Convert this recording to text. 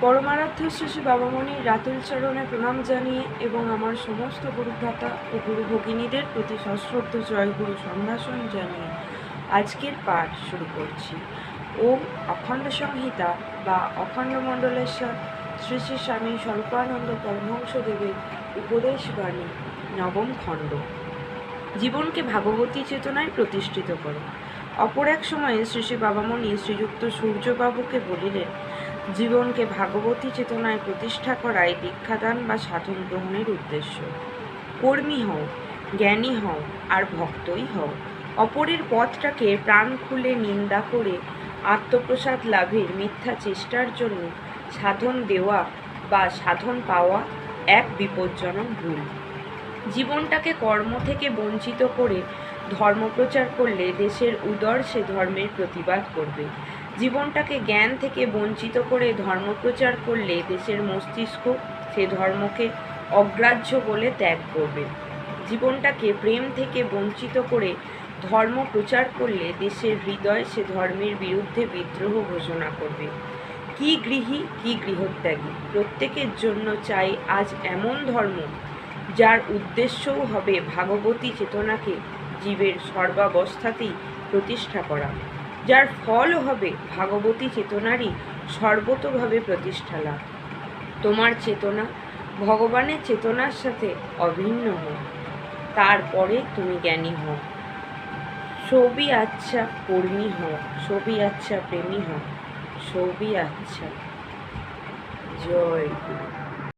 পরমারাধ্য শ্রী শ্রী বাবামণির রাতুল চরণে প্রণাম জানিয়ে এবং আমার সমস্ত গুরুভ্রাতা ও গুরু ভগিনীদের প্রতি সশ্রদ্ধ জয়গুরু সম্ভাষণ জানিয়ে আজকের পাঠ শুরু করছি। ওম অখণ্ড সংহিতা বা অখণ্ড মণ্ডলেশ্বর শ্রী শ্রী স্বামী স্বরূপানন্দ পরমহংসদেবের উপদেশ বাণী নবম খণ্ড। জীবনকে ভাগবতী চেতনায় প্রতিষ্ঠিত করো। অপর এক সময়ে শ্রী শ্রী বাবামণি শ্রীযুক্ত সূর্যবাবুকে বলিলেন, জীবনকে ভাগবতী চেতনায় প্রতিষ্ঠা করাই দীক্ষাদান বা সাধন গ্রহণের উদ্দেশ্য। কর্মী হও, জ্ঞানী হও আর ভক্তই হও। অপরের পথটাকে প্রাণ খুলে নিন্দা করে আত্মপ্রসাদ লাভের মিথ্যা চেষ্টার জন্য সাধন দেওয়া বা সাধন পাওয়া এক বিপজ্জনক ভুল। জীবনটাকে কর্ম থেকে বঞ্চিত করে ধর্মপ্রচার করলে দেশের উদর সে ধর্মের প্রতিবাদ করবে। জীবনটাকে জ্ঞান থেকে বঞ্চিত করে ধর্মপ্রচার করলে দেশের মস্তিষ্ক সে ধর্মকে অগ্রাহ্য বলে ত্যাগ করবে। জীবনটাকে প্রেম থেকে বঞ্চিত করে ধর্ম প্রচার করলে দেশের হৃদয় সে ধর্মের বিরুদ্ধে বিদ্রোহ ঘোষণা করবে। কি গৃহী কি গৃহত্যাগী, প্রত্যেকের জন্য চাই আজ এমন ধর্ম যার উদ্দেশ্যও হবে ভাগবতী চেতনাকে জীবের সর্বাবস্থাতেই প্রতিষ্ঠা করা, যার ফল হবে ভাগবতী চেতনারই সর্বতোভাবে প্রতিষ্ঠা লাভ। তোমার চেতনা ভগবানের চেতনার সাথে অভিন্ন হোক, তারপরে তুমি জ্ঞানী হও। সবই আচ্ছা কর্মী হও, সবই আচ্ছা প্রেমী হও, সবই আচ্ছা। জয় গুরু।